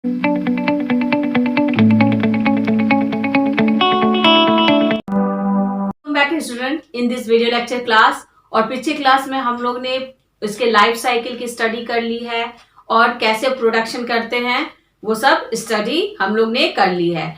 Back student in this video lecture class. और पिछले class में हम लोग ने इसके लाइफ साइकिल की स्टडी कर ली है और कैसे प्रोडक्शन करते हैं वो सब स्टडी हम लोग ने कर ली है।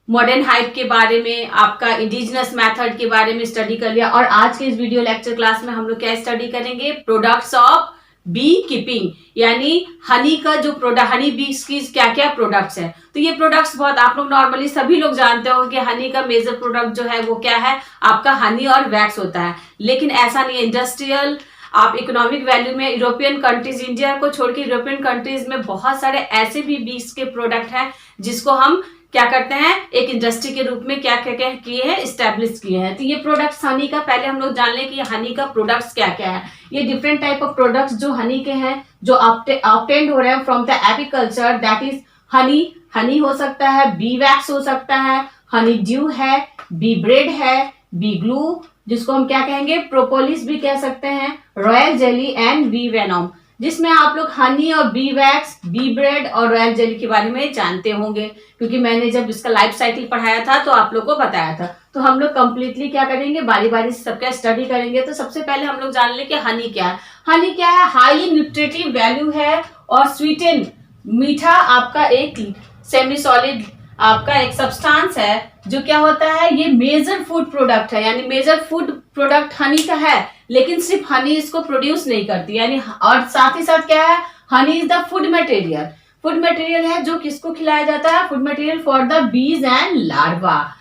मॉडर्न हाइव के बारे में, आपका इंडिजिनस मेथड के बारे में स्टडी कर लिया। और आज के इस वीडियो लेक्चर क्लास में हम लोग क्या स्टडी करेंगे? प्रोडक्ट्स ऑफ बी कीपिंग, यानी हनी का जो प्रोडक्ट, हनी बीज की क्या क्या प्रोडक्ट्स है। तो ये प्रोडक्ट्स बहुत आप लोग नॉर्मली सभी लोग जानते हो कि हनी का मेजर प्रोडक्ट जो है वो क्या है? आपका हनी और वैक्स होता है। लेकिन ऐसा नहीं है। इंडस्ट्रियल, आप इकोनॉमिक वैल्यू में यूरोपियन कंट्रीज, इंडिया को छोड़ के यूरोपियन कंट्रीज में बहुत सारे ऐसे भी बीज के प्रोडक्ट हैं जिसको हम क्या करते हैं, एक इंडस्ट्री के रूप में क्या क्या क्या किए हैं, एस्टेब्लिश किए हैं। तो ये प्रोडक्ट्स हनी का, पहले हम लोग जान लें कि हनी का प्रोडक्ट्स क्या क्या है। ये डिफरेंट टाइप ऑफ प्रोडक्ट्स जो हनी के हैं, जो ऑब्टेन्ड हो रहे हैं from the apiculture, that is honey. Honey हो सकता है, बी वैक्स हो सकता है, हनी ड्यू है, बी ब्रेड है, बी ग्लू, जिसको हम क्या कहेंगे, प्रोपोलिस भी कह सकते हैं, royal jelly and bee venom, जिसमें आप लोग हनी और बी वैक्स, बी ब्रेड और रॉयल जेली के बारे में जानते होंगे, क्योंकि मैंने जब इसका लाइफ साइकिल पढ़ाया था तो आप लोग को बताया था। तो हम लोग कंप्लीटली क्या करेंगे, बारी बारी से सबका स्टडी करेंगे। तो सबसे पहले हम लोग जान लें कि हनी क्या है। हनी क्या है? हाईली न्यूट्रिटिव वैल्यू है और स्वीटेन, मीठा आपका एक सेमी सॉलिड आपका एक सब्सटेंस है जो क्या होता है, ये मेजर फूड प्रोडक्ट है। यानी मेजर फूड प्रोडक्ट हनी का है, लेकिन सिर्फ हनी इसको प्रोड्यूस नहीं करती, यानी और साथ ही साथ क्या है, honey is the food material. Food material है जो किसको खिलाया जाता है? Food material for the bees and larva.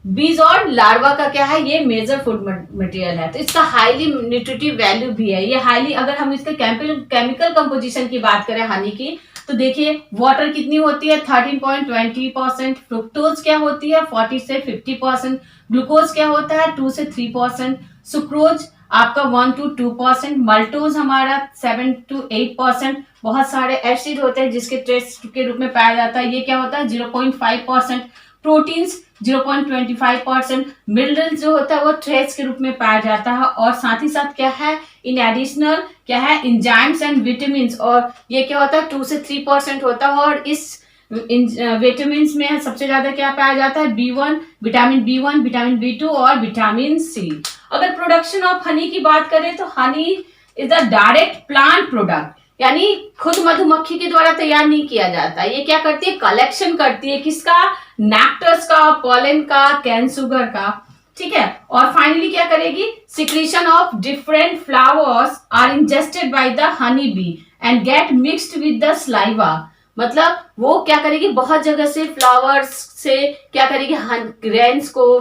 बीज और लार्वा का क्या है, ये मेजर फूड मटेरियल है। तो इसका हाईली न्यूट्रिटिव वैल्यू भी है। ये हाईली, अगर हम इसके केमिकल कंपोजिशन की बात करें हनी की, तो देखिए वाटर कितनी होती है, 13.20%, फ्रुक्टोज क्या होती है, 40 से 50%, ग्लूकोज क्या होता है, 2 से 3%, सुक्रोज आपका 1 to 2%, मल्टोज हमारा 7 to 8%, बहुत सारे एसिड होते हैं जिसके ट्रेस के रूप में पाया जाता है, ये क्या होता है 0.5%, प्रोटीन्स 0.25%, मिनरल जो होता है वो ट्रेस के रूप में पाया जाता है। और साथ ही साथ क्या है, इन एडिशनल क्या है, एंजाइम्स एंड विटामिन, और ये क्या होता है 2 से 3% होता है। और इस विटामिन में सबसे ज्यादा क्या पाया जाता है, B1, विटामिन विटामिन B2 और विटामिन सी। अगर प्रोडक्शन ऑफ हनी की बात करें तो honey is the direct plant product, यानी खुद मधुमक्खी के द्वारा तैयार नहीं किया जाता। ये क्या करती है, कलेक्शन करती है, किसका, नेक्टर्स का, पॉलन का, कैन सुगर का, ठीक है। और फाइनली क्या करेगी, secretion of different flowers are ingested by the honey bee and get mixed with the saliva. मतलब वो क्या करेगी, बहुत जगह से फ्लावर्स से क्या करेगी, ग्रेन्स को,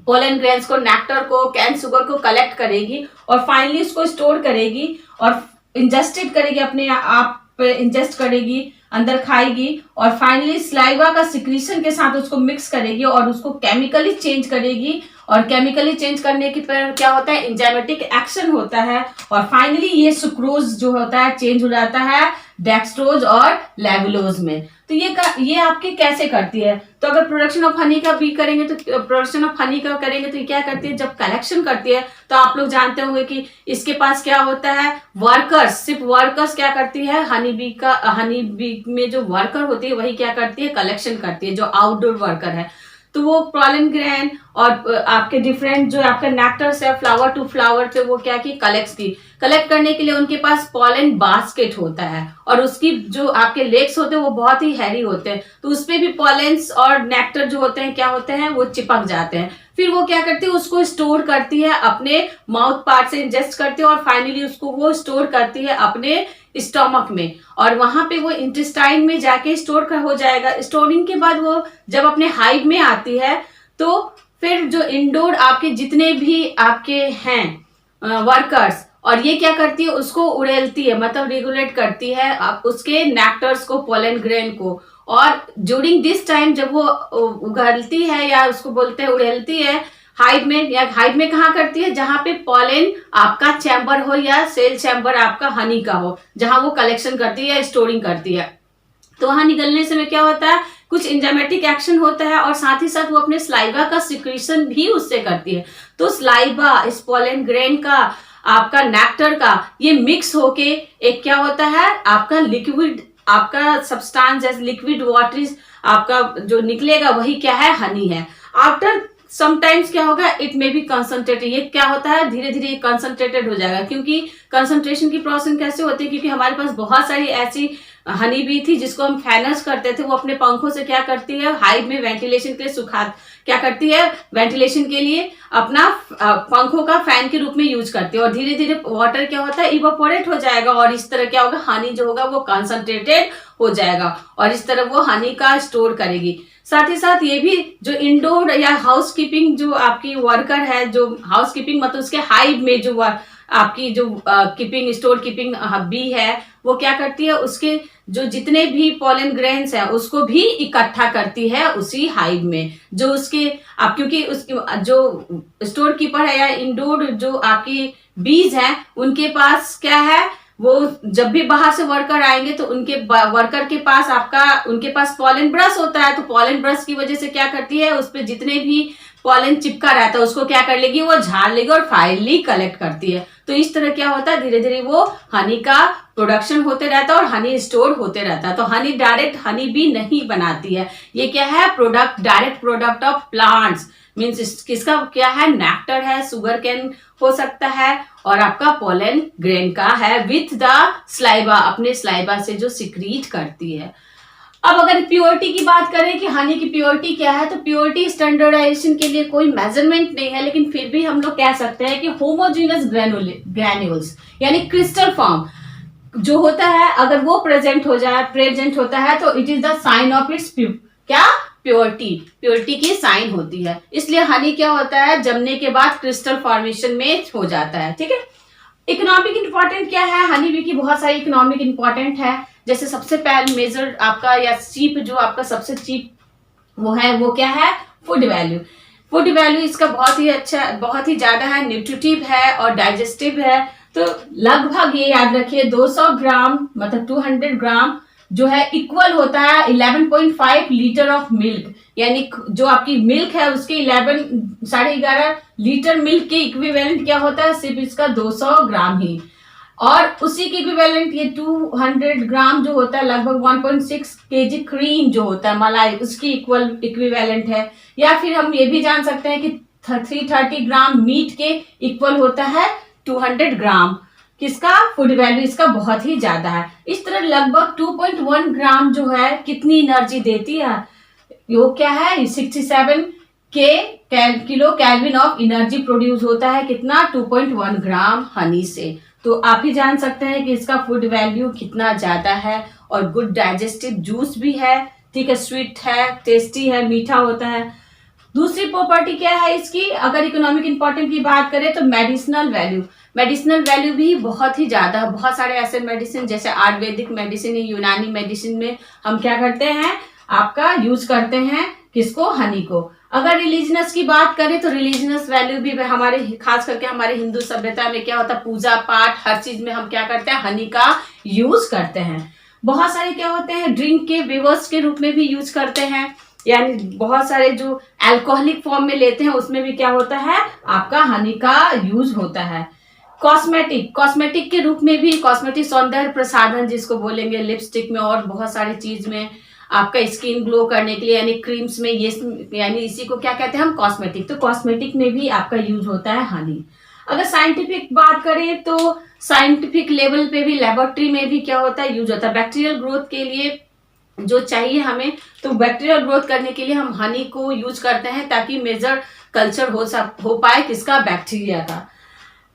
पोलन ग्रेन्स को, नेक्टर को, कैन सुगर को कलेक्ट करेगी और फाइनली उसको स्टोर करेगी और इंजेस्टेड करेगी, अपने आप इंजेस्ट करेगी, अंदर खाएगी और फाइनली स्लाइवा का सिक्रीशन के साथ उसको मिक्स करेगी और उसको केमिकली चेंज करेगी। और केमिकली चेंज करने के पर क्या होता है, एंजाइमेटिक एक्शन होता है और फाइनली ये सुक्रोज जो होता है चेंज हो जाता है डेक्सट्रोज और लेवुलोज में। तो ये आपके कैसे करती है। तो अगर प्रोडक्शन ऑफ हनी का भी करेंगे तो प्रोडक्शन ऑफ हनी का करेंगे तो ये क्या करती है, जब कलेक्शन करती है तो आप लोग जानते होंगे कि इसके पास क्या होता है, वर्कर्स, सिर्फ वर्कर्स क्या करती है, हनी बी में जो वर्कर होती है वही क्या करती है, कलेक्शन करती है, जो आउटडोर वर्कर है। तो वो पॉलन ग्रेन और आपके डिफरेंट जो आपका नेक्टर्स है फ्लावर टू फ्लावर पे वो क्या की कलेक्ट करने के लिए उनके पास पॉलन बास्केट होता है और उसकी जो आपके लेग्स होते हैं वो बहुत ही हैवी होते हैं, तो उसपे भी पॉलेंस और नेक्टर जो होते हैं क्या होते हैं, वो चिपक जाते हैं। फिर वो क्या करती है, उसको स्टोर करती है, अपने माउथ पार्ट से इंजेस्ट करती है और फाइनली उसको वो स्टोर करती है अपने स्टोमक में और वहां पे वो इंटेस्टाइन में जाके स्टोर हो जाएगा। स्टोरिंग के बाद वो जब अपने हाइव में आती है तो फिर जो इंडोर आपके जितने भी आपके हैं वर्कर्स, और ये क्या करती है, उसको उड़ेलती है, मतलब रेगुलेट करती है आप उसके नेक्टर्स को, पोलन ग्रेन को। और ड्यूरिंग दिस टाइम जब वो उगलती है या उसको बोलते हैं उड़ेलती है हाइव में, या हाइव में कहाँ करती है, जहां पे पॉलन आपका चैम्बर हो या सेल चैम्बर आपका हनी का हो, जहां वो कलेक्शन करती है या स्टोरिंग करती है। तो वहां निकलने से क्या होता है, कुछ एंजाइमेटिक एक्शन होता है और साथ ही साथ वो अपने स्लाइवा का सिक्रीशन भी उससे करती है। तो स्लाइवा, इस पॉलन ग्रेन का, आपका नेक्टर का, ये मिक्स होके एक क्या होता है, आपका लिक्विड आपका सब्सटेंस जैसे लिक्विड वाटर आपका जो निकलेगा वही क्या है, हनी है। आफ्टर समटाइम्स क्या होगा, इट मे बी कंसंट्रेटेड, ये क्या होता है धीरे धीरे कंसंट्रेटेड हो जाएगा। क्योंकि कंसंट्रेशन की प्रोसेस कैसे होती है, क्योंकि हमारे पास बहुत सारी ऐसी हनी बी थी जिसको हम फैनर्स करते थे, वो अपने पंखों से क्या करती है, हाइव में वेंटिलेशन के लिए क्या करती है, वेंटिलेशन के लिए अपना पंखों का फैन के रूप में यूज करती है। और धीरे धीरे वाटर क्या होता है, इवापोरेट हो जाएगा और इस तरह क्या होगा, हनी जो होगा वो कंसंट्रेटेड हो जाएगा और इस तरह वो हनी का स्टोर करेगी। साथ ही साथ ये भी जो इंडोर या हाउस कीपिंग जो आपकी वर्कर है, जो हाउस कीपिंग मतलब उसके हाइव में जो आपकी जो कीपिंग स्टोर कीपिंग बी है, वो क्या करती है, उसके जो जितने भी पॉलन ग्रेन्स है उसको भी इकट्ठा करती है उसी हाइव में। जो उसके आप क्योंकि उसकी जो स्टोर कीपर है या इंडोर जो आपकी बीज है, उनके पास क्या है, वो जब भी बाहर से वर्कर आएंगे तो उनके वर्कर के पास उनके पास पॉलन ब्रश होता है। तो पॉलन ब्रश की वजह से क्या करती है, उस पर जितने भी पॉलन चिपका रहता है उसको क्या कर लेगी, वो झाड़ लेगी और फाइनली कलेक्ट करती है। तो इस तरह क्या होता है, धीरे धीरे वो हनी का प्रोडक्शन होते रहता है और हनी स्टोर होते रहता है। तो हनी डायरेक्ट हनी भी नहीं बनाती है, ये क्या है, direct product of plants. Means किसका क्या है, नेक्टर है, सुगर कैन हो सकता है और आपका पोलन ग्रेन का है, विथ द स्लाइबा, अपने स्लाइबा से जो सिक्रीट करती है। अब अगर प्योरिटी की बात करें कि हनी की प्योरिटी क्या है, तो प्योरिटी स्टैंडर्डाइजेशन के लिए कोई मेजरमेंट नहीं है, लेकिन फिर भी हम लोग कह सकते हैं कि होमोजीनियस ग्रैन्यूल्स यानी क्रिस्टल फॉर्म जो होता है, अगर वो प्रेजेंट होता है तो it is the sign of its क्या, प्योरिटी की साइन होती है। इसलिए हनी क्या होता है, जमने के बाद क्रिस्टल फॉर्मेशन में हो जाता है। ठीक है, इकोनॉमिक इंपॉर्टेंट क्या है, हनी बी की बहुत सारी इकोनॉमिक इंपॉर्टेंट है। जैसे सबसे पहले मेजर आपका या चीप जो आपका सबसे चीप वो है, वो क्या है, फूड वैल्यू। फूड वैल्यू इसका बहुत ही अच्छा, बहुत ही ज्यादा है, न्यूट्रिटिव है और डाइजेस्टिव है। तो लगभग ये याद रखिए 200 ग्राम मतलब 200 ग्राम जो है इक्वल होता है 11.5 लीटर ऑफ मिल्क, यानी जो आपकी मिल्क है उसके 11.5 लीटर मिल्क के इक्विवेलेंट क्या होता है, सिर्फ इसका 200 ग्राम ही। और उसी के इक्विवेलेंट ये 200 ग्राम जो होता है लगभग 1.6 केजी क्रीम जो होता है मलाई, उसकी इक्विवेलेंट है। या फिर हम ये भी जान सकते हैं कि 330 ग्राम मीट के इक्वल होता है 200 ग्राम। किसका, फूड वैल्यू इसका बहुत ही ज्यादा है। इस तरह लगभग 2.1 ग्राम जो है कितनी एनर्जी देती है, वो क्या है, 67 kilo kelvin of energy produce होता है, कितना, 2.1 ग्राम हनी से। तो आप ही जान सकते हैं कि इसका फूड वैल्यू कितना ज्यादा है। और गुड डाइजेस्टिव जूस भी है, ठीक है, स्वीट है, टेस्टी है, मीठा होता है। दूसरी प्रॉपर्टी क्या है इसकी, अगर इकोनॉमिक इंपॉर्टेंट की बात करें तो मेडिसिनल वैल्यू भी बहुत ही ज्यादा। बहुत सारे ऐसे मेडिसिन जैसे आयुर्वेदिक मेडिसिन, यूनानी मेडिसिन में हम क्या करते हैं, आपका यूज करते हैं किसको, हनी को। अगर रिलीजनस की बात करें तो रिलीजनस वैल्यू भी हमारे, खास करके हमारे हिंदू सभ्यता में क्या होता है, पूजा पाठ हर चीज में हम क्या करते हैं, हनी का यूज करते हैं। बहुत सारे क्या होते हैं, ड्रिंक के बेवर्स के रूप में भी यूज करते हैं, यानी बहुत सारे जो अल्कोहलिक फॉर्म में लेते हैं उसमें भी क्या होता है, आपका हनी का यूज होता है। कॉस्मेटिक के रूप में भी, कॉस्मेटिक सौंदर्य प्रसाधन जिसको बोलेंगे, लिपस्टिक में और बहुत सारी चीज में, आपका स्किन ग्लो करने के लिए यानी क्रीम्स में, ये यानी इसी को क्या कहते हैं हम, कॉस्मेटिक। तो कॉस्मेटिक में भी आपका यूज होता है हनी। अगर साइंटिफिक बात करें तो साइंटिफिक लेवल पे भी, लेबोरेटरी में भी क्या होता है, यूज होता है। बैक्टीरियल ग्रोथ के लिए जो चाहिए हमें, तो बैक्टीरियल ग्रोथ करने के लिए हम हनी को यूज करते हैं ताकि मेजर कल्चर हो पाए किसका, बैक्टीरिया का।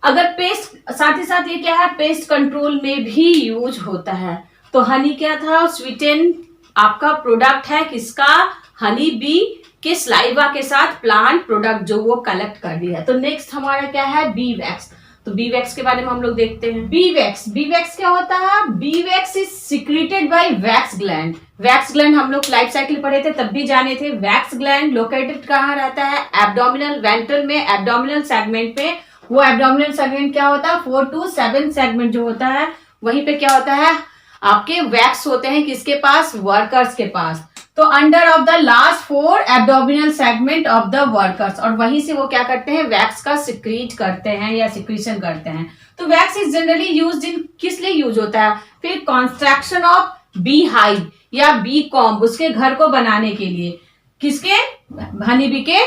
अगर पेस्ट, साथ ही साथ ये क्या है, पेस्ट कंट्रोल में भी यूज होता है। तो हनी क्या था, स्वीटेन आपका प्रोडक्ट है किसका, हनी बी के स्लाइवा के साथ प्लांट प्रोडक्ट जो वो कलेक्ट कर रही है। तो नेक्स्ट हमारा क्या है, बी वैक्स। तो बी वैक्स के बारे में हम लोग देखते हैं। बी वैक्स क्या होता है, bee wax is secreted by wax gland. Wax gland हम लोग लाइफ साइकिल पढ़े थे तब भी जाने थे। वैक्स ग्लैंड लोकेटेड कहाँ रहता है, एब्डोमिनल वेंट्रल में, एब्डोमिनल सेगमेंट पे। वो एब्डोमिनल सेगमेंट क्या होता है, 4 to 7 सेगमेंट जो होता है, वहीं पे क्या होता है, आपके वैक्स होते हैं किसके पास, वर्कर्स के पास। तो under of the last 4 abdominal segment of the workers, और वहीं से वो क्या करते हैं, वैक्स का सिक्रीट करते हैं या सिक्रीशन करते हैं। तो wax is generally used in, किस लिए यूज होता है, फिर कंस्ट्रक्शन ऑफ बी हाइव या बी कॉम्ब उसके घर को बनाने के लिए, किसके, हनी बी के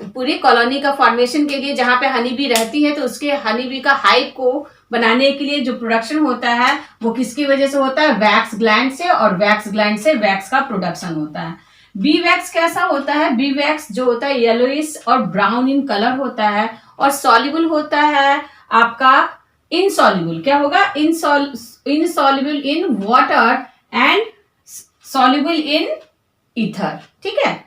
पूरी कॉलोनी का फॉर्मेशन के लिए, जहां पे हनी बी रहती है तो उसके हनी बी का हाइव को बनाने के लिए जो प्रोडक्शन होता है वो किसकी वजह से होता है, वैक्स ग्लैंड से, और वैक्स ग्लैंड से वैक्स का प्रोडक्शन होता है। बी वैक्स कैसा होता है, बी वैक्स जो होता है येलोइश और ब्राउन इन कलर होता है और सॉल्युबल होता है आपका इनसॉल्युबल, क्या होगा, insoluble in water and soluble in ether, ठीक है।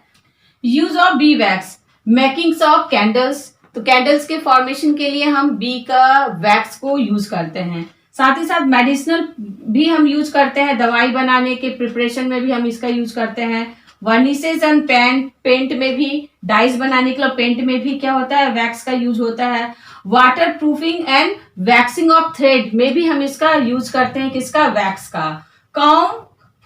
Use of B wax, makings of candles, तो कैंडल्स के फॉर्मेशन के लिए हम बी का वैक्स को यूज करते हैं। साथ ही साथ मेडिसिनल भी हम यूज करते हैं, दवाई बनाने के प्रिपरेशन में भी हम इसका यूज करते हैं। वर्निसेस एंड पेंट, पेंट में भी, डाइस बनाने के लिए पेंट में भी क्या होता है, वैक्स का यूज होता है। Water proofing and waxing of thread में भी हम इसका यूज करते हैं, किसका, वैक्स का। कॉम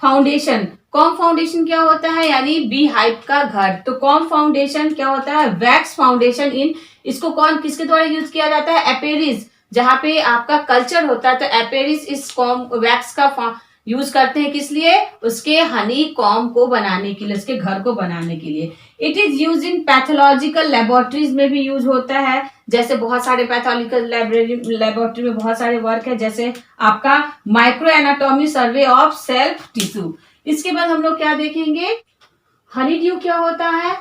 फाउंडेशन, कॉम फाउंडेशन क्या होता है, यानी बी हाइव का घर, तो कॉम फाउंडेशन क्या होता है, वैक्स फाउंडेशन इन, इसको कौन किसके द्वारा यूज किया जाता है, एपेरिस, जहां पे आपका कल्चर होता है तो एपेरिस इस कॉम वैक्स का यूज करते हैं, किस लिए, उसके हनी कॉम को बनाने के लिए, उसके घर को बनाने के लिए। It is use in pathological laboratories में भी यूज होता है, जैसे बहुत सारे पैथोलॉजिकल लेबोरेटरी में बहुत सारे वर्क है, जैसे आपका micro anatomy survey of self tissue. इसके बाद हम लोग क्या देखेंगे, हनी ड्यू क्या होता है,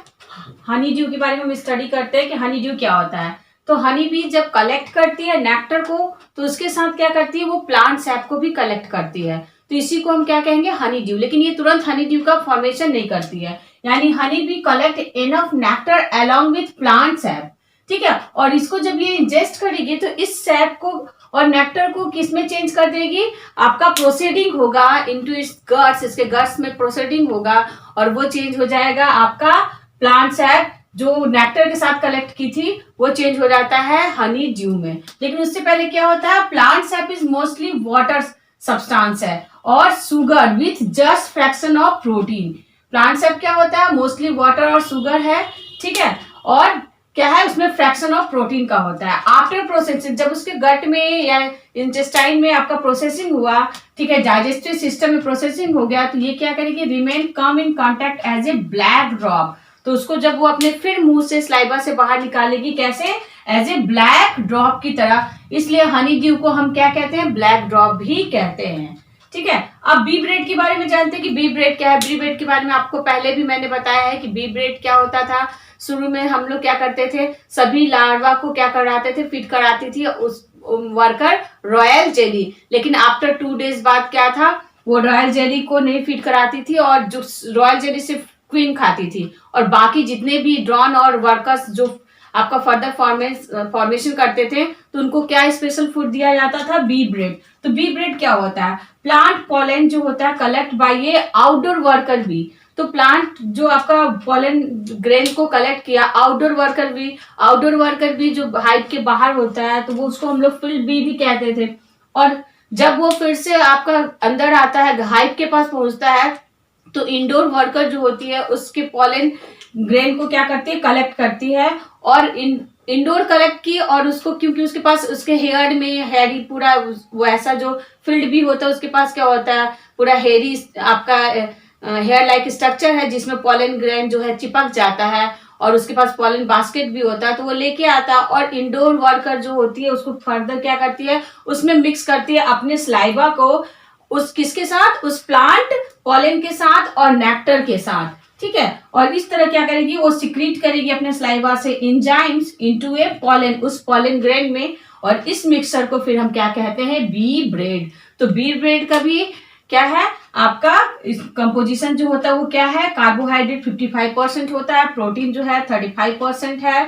हनी ड्यू के बारे में हम स्टडी करते हैं कि हनी ड्यू क्या होता है। तो हनी बी जब कलेक्ट करती है नेक्टर को तो उसके साथ क्या करती है, वो प्लांट सैप को भी कलेक्ट करती है, तो इसी को हम क्या कहेंगे, हनी ड्यू। लेकिन ये तुरंत हनी ड्यू का फॉर्मेशन नहीं करती है, यानी honey bee collect enough nectar along with plant SAP, ठीक है। और इसको जब ये इंजेस्ट करेगी तो इस सैप को और नेक्टर को किस में चेंज कर देगी, आपका प्रोसीडिंग होगा इनटू इट्स गट्स, इसके गट्स में प्रोसीडिंग होगा और वो चेंज हो जाएगा आपका प्लांट सैप, जो नेक्टर के साथ कलेक्ट की थी वो चेंज हो जाता है हनी ड्यू में। लेकिन उससे पहले क्या होता है, plant SAP is mostly water substance है और sugar with just fraction of protein. Plant SAP क्या होता है, मोस्टली वाटर और सुगर है, ठीक है, और क्या है, उसमें फ्रैक्शन ऑफ प्रोटीन का होता है। आफ्टर प्रोसेसिंग, जब उसके गट में या इंटेस्टाइन में आपका प्रोसेसिंग हुआ, ठीक है, डाइजेस्टिव सिस्टम में प्रोसेसिंग हो गया, तो ये क्या करेगी, remain come in contact as a black drop, तो उसको जब वो अपने फिर मुंह से स्लाइवा से बाहर निकालेगी, कैसे, एज ए ब्लैक ड्रॉप की तरह, इसलिए हनी ड्यू को हम क्या कहते हैं, ब्लैक ड्रॉप भी कहते हैं, ठीक है। अब बी ब्रेड के बारे में जानते हैं कि बी ब्रेड क्या है। बी ब्रेड के बारे में आपको पहले भी मैंने बताया है कि बी ब्रेड क्या होता था। शुरू में हम लोग क्या करते थे, सभी लार्वा को क्या कराते थे, फीड कराती थी उस वर्कर रॉयल जेली, लेकिन आफ्टर 2 डेज बाद क्या था, वो रॉयल जेली को नहीं फीड कराती थी और जो रॉयल जेली सिर्फ क्वीन खाती थी, और बाकी जितने भी ड्रॉन और वर्कर्स जो आपका फर्दर फॉर्मेशन करते थे तो उनको क्या स्पेशल फूड दिया जाता था, बी ब्रेड। तो बी ब्रेड क्या होता है, प्लांट पॉलन जो होता है कलेक्ट बाय ये आउटडोर वर्कर बी, तो प्लांट जो आपका पॉलन ग्रेन को कलेक्ट किया, आउटडोर वर्कर भी जो हाइव के बाहर होता है तो वो उसको हम लोग फील्ड बी भी कहते थे। और जब वो फिर से आपका अंदर आता है, हाइव के पास पहुंचता है, तो इंडोर वर्कर जो होती है उसके पॉलन ग्रेन को क्या करती है, कलेक्ट करती है, और इंडोर कलेक्ट की, और उसको क्योंकि उसके पास उसके हेयर में हेयरी पूरा वैसा जो फील्ड भी होता है उसके पास क्या होता है, पूरा हेयरी आपका हेयर लाइक स्ट्रक्चर है जिसमें पॉलन ग्रेन जो है चिपक जाता है, और उसके पास पॉलन बास्केट भी होता है, तो वो लेके आता है, और इंडोर वर्कर जो होती है उसको फर्दर क्या करती है, उसमें मिक्स करती है अपने स्लाइवा को उस किसके साथ, उस प्लांट पॉलन के साथ और नेक्टर के साथ, ठीक है। और इस तरह क्या करेगी, वो सिक्रीट करेगी अपने स्लाइवा से एंजाइम्स इनटू ए पॉलन, उस पॉलन ग्रेन में, और इस मिक्सचर को फिर हम क्या कहते हैं, बी ब्रेड। तो बी ब्रेड का भी क्या है, आपका कंपोजिशन जो होता है वो क्या है, कार्बोहाइड्रेट 55% होता है, प्रोटीन जो है 35% है,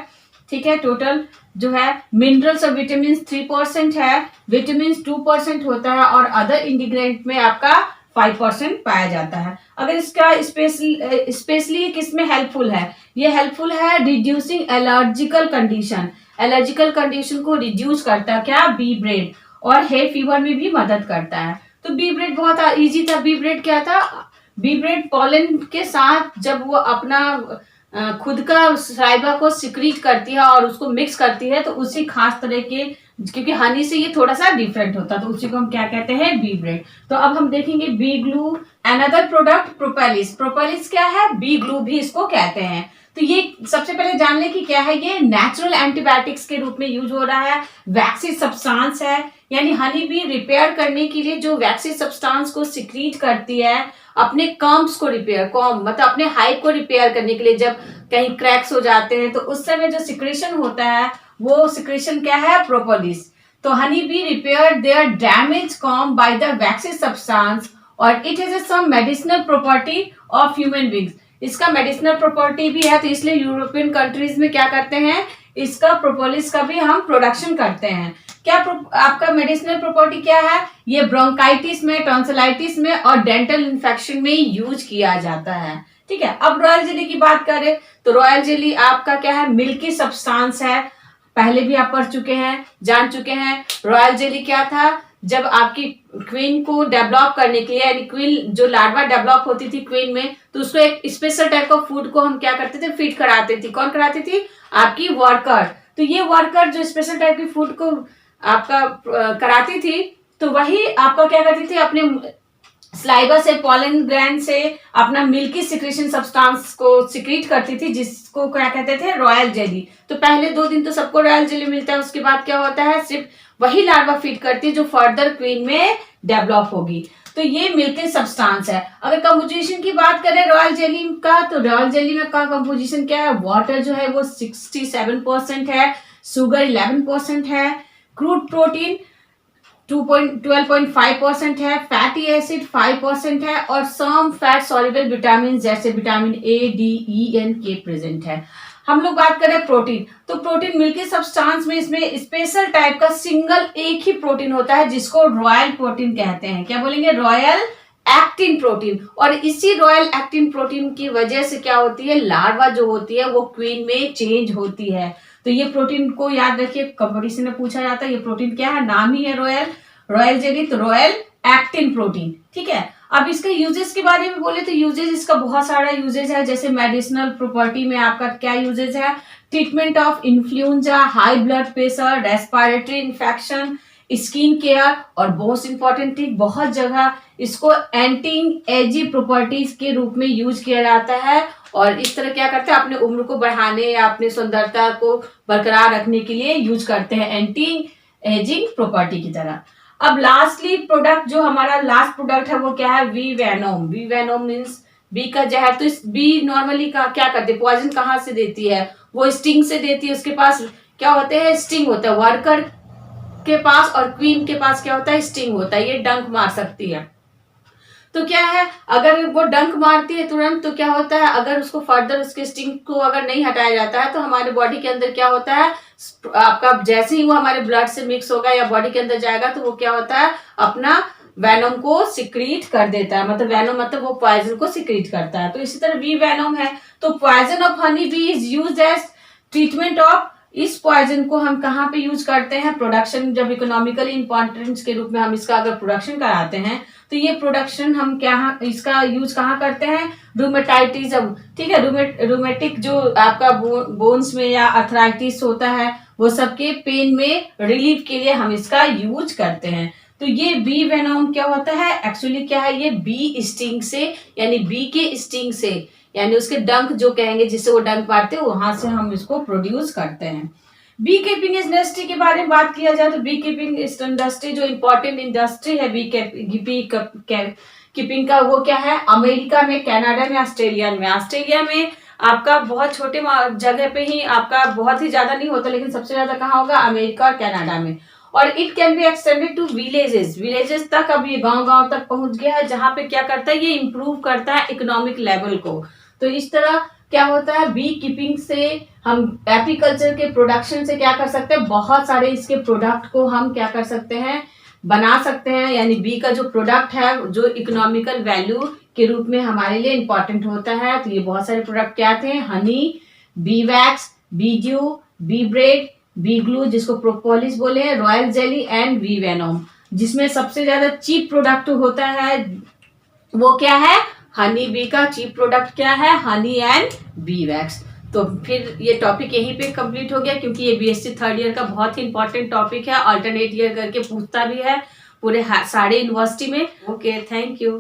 ठीक है, टोटल जो है मिनरल्स और विटामिन 3% है, विटामिन 2% होता है, और अदर इंग्रेडिएंट में आपका 5% पाया जाता है। अगर इसका स्पेशली किसमें हेल्पफुल है, ये हेल्पफुल है रिड्यूसिंग एलर्जिकल कंडीशन को रिड्यूस करता है क्या, बी ब्रेड, और हे फीवर में भी मदद करता है। तो बी ब्रेड बहुत इजी था। बी ब्रेड क्या था, बी ब्रेड पॉलन के साथ जब वो अपना खुद का स्लाइवा को सिक्रीट करती है और उसको मिक्स करती है, तो उसी खास तरह के क्योंकि हनी से ये थोड़ा सा डिफरेंट होता है, तो उसी को हम क्या कहते हैं, बी ब्रेड। तो अब हम देखेंगे bee glue. Another product propolis. Propolis क्या है, बी ग्लू भी इसको कहते हैं। तो ये सबसे पहले जान लें कि क्या है, ये नेचुरल एंटीबायोटिक्स के रूप में यूज हो रहा है, वैक्सी सब्सटेंस है, यानी हनी बी रिपेयर करने के लिए जो वैक्सी सब्सटेंस को सिक्रीट करती है अपने कॉम्ब्स को रिपेयर, कॉम्ब मतलब अपने हाइप को रिपेयर करने के लिए, जब कहीं क्रैक्स हो जाते हैं तो उस समय जो सिक्रेशन होता है वो सिक्रेशन क्या है, प्रोपोलिस। तो honey bee repair their damage comb by the waxy substance और it has some medicinal property of human beings. इसका मेडिसिनल प्रॉपर्टी भी है, तो इसलिए यूरोपियन कंट्रीज में क्या करते हैं, इसका प्रोपोलिस का भी हम प्रोडक्शन करते हैं। क्या आपका मेडिसिनल प्रॉपर्टी क्या है, ये ब्रोंकाइटिस में, टॉन्सिलाइटिस में और डेंटल इन्फेक्शन में यूज किया जाता है। ठीक है, अब रॉयल जेली की बात करें तो रॉयल जेली आपका क्या है, मिल्की सब्सटेंस है। पहले भी आप पढ़ चुके हैं, जान चुके हैं। रॉयल जेली क्या था, जब आपकी क्वीन को डेवलप करने के लिए, यानी क्वीन जो लार्वा डेवलप होती थी क्वीन में, तो उसको एक स्पेशल टाइप ऑफ फूड को हम क्या करते थे, फीड कराते थे। कौन कराती थी, आपकी वर्कर। तो ये वर्कर जो स्पेशल टाइप की फूड को आपका कराती थी, तो वही आपका क्या करती थी, अपने स्लाइवा से, पॉलन ग्लैंड से अपना मिल्की सिक्रेशन सब्सटेंस को सिक्रीट करती थी, जिसको क्या कहते थे, रॉयल जेली। तो पहले 2 दिन तो सबको रॉयल जेली मिलता है, उसके बाद क्या होता है, सिर्फ वही लार्वा फीड करती है जो फर्दर क्वीन में डेवलप होगी। तो ये मिल्की सब्सटेंस है। अगर कंपोजिशन की बात करें रॉयल जेली का, तो रॉयल जेली में का कंपोजिशन क्या है, वाटर जो है वो 67% है, शुगर 11% है, क्रूड प्रोटीन 12.5% है, फैटी एसिड 5% है और सम फैट सॉल्युबल विटामिन जैसे vitamin A, D, E, and, K present है। हम लोग बात करें प्रोटीन, तो प्रोटीन मिल्की सब्सटेंस में इसमें स्पेशल टाइप का सिंगल एक ही प्रोटीन होता है जिसको रॉयल प्रोटीन कहते हैं। क्या बोलेंगे, रॉयल एक्टिन प्रोटीन। और इसी रॉयल एक्टिन प्रोटीन की वजह से क्या होती है, लार्वा जो होती है वो क्वीन में चेंज होती है। तो ये प्रोटीन को याद रखिए, कंपटीशन में पूछा जाता है ये प्रोटीन क्या है, नाम ही है रॉयल जेली, तो रॉयल एक्टिन प्रोटीन। ठीक है, अब इसके यूजेस के बारे में बोले तो यूजेस इसका बहुत सारा यूजेस है। जैसे मेडिसिनल प्रॉपर्टी में आपका क्या यूजेस है, treatment of influenza, high blood pressure, respiratory infection, skin care और मोस्ट इंपॉर्टेंटली बहुत जगह इसको एंटी एजिंग प्रॉपर्टीज के रूप में यूज किया जाता है। और इस तरह क्या करते हैं, अपने उम्र को बढ़ाने या अपने सुंदरता को बरकरार रखने के लिए यूज करते हैं, एंटी एजिंग प्रॉपर्टी की तरह। अब लास्टली प्रोडक्ट जो हमारा लास्ट प्रोडक्ट है वो क्या है, bee venom. Bee venom means bee का जहर। तो इस बी नॉर्मली का क्या करते हैं, पॉइजन कहाँ से देती है, वो स्टिंग से देती है। उसके पास क्या होते हैं, स्टिंग होता है। वर्कर के पास और क्वीन के पास क्या होता है, स्टिंग होता है। ये डंक मार सकती है। तो क्या है, अगर वो डंक मारती है तुरंत, तो क्या होता है, अगर उसको फर्दर उसके स्टिंग को अगर नहीं हटाया जाता है तो हमारे बॉडी के अंदर क्या होता है, आपका जैसे ही वो हमारे ब्लड से मिक्स होगा या बॉडी के अंदर जाएगा तो वो क्या होता है, अपना वेनोम को सिक्रीट कर देता है। मतलब वेनोम मतलब वो पॉइजन को सिक्रीट करता है। तो इसी तरह वी वेनोम है। तो poison of honey bee is used as treatment of. इस पॉइजन को हम कहाँ पे यूज करते हैं, प्रोडक्शन, जब इकोनॉमिकली इंपॉर्टेंस के रूप में हम इसका अगर प्रोडक्शन कराते हैं तो ये प्रोडक्शन हम क्या, इसका यूज कहाँ करते हैं, रूमेटाइटिज्म। ठीक है, रूमेटिक जो आपका बोन्स में या अर्थराइटिस होता है वो सबके पेन में रिलीफ के लिए हम इसका यूज करते हैं। तो ये बी वेनोम क्या होता है, एक्चुअली क्या है, ये बी स्टिंग से, यानी बी के स्टिंग से, यानी उसके डंक जो कहेंगे जिससे वो डंक मारते हैं, वहां से हम इसको प्रोड्यूस करते हैं। बी कीपिंग इंडस्ट्री के बारे में बात किया जाए तो बी कीपिंग इंडस्ट्री जो इम्पोर्टेंट इंडस्ट्री है बी कीपिंग का, वो क्या है, अमेरिका में, कनाडा में, ऑस्ट्रेलिया में। ऑस्ट्रेलिया में आपका बहुत छोटे जगह पे ही, आपका बहुत ही ज्यादा नहीं होता, लेकिन सबसे ज्यादा कहाँ होगा, अमेरिका और कनाडा में। और it can be extended to villages तक। अब ये गांव तक पहुंच गया है, जहां पे क्या करता है, ये इम्प्रूव करता है इकोनॉमिक लेवल को। तो इस तरह क्या होता है, बी कीपिंग से हम एपीकल्चर के प्रोडक्शन से क्या कर सकते हैं, बहुत सारे इसके प्रोडक्ट को हम क्या कर सकते हैं, बना सकते हैं। यानी बी का जो प्रोडक्ट है जो इकोनॉमिकल वैल्यू के रूप में हमारे लिए इंपॉर्टेंट होता है। तो ये बहुत सारे प्रोडक्ट क्या थे, honey, bee wax, bee dew, bee bread, bee glue जिसको प्रोपोलिस बोले हैं, royal jelly and bee venom. जिसमें सबसे ज्यादा चीप प्रोडक्ट होता है वो क्या है, हनी बी का चीप प्रोडक्ट क्या है, हनी एंड बी वैक्स। तो फिर ये टॉपिक यहीं पे कंप्लीट हो गया, क्योंकि ये बीएससी थर्ड ईयर का बहुत ही इंपॉर्टेंट टॉपिक है, अल्टरनेट ईयर करके पूछता भी है पूरे सारे यूनिवर्सिटी में। Okay, thank you.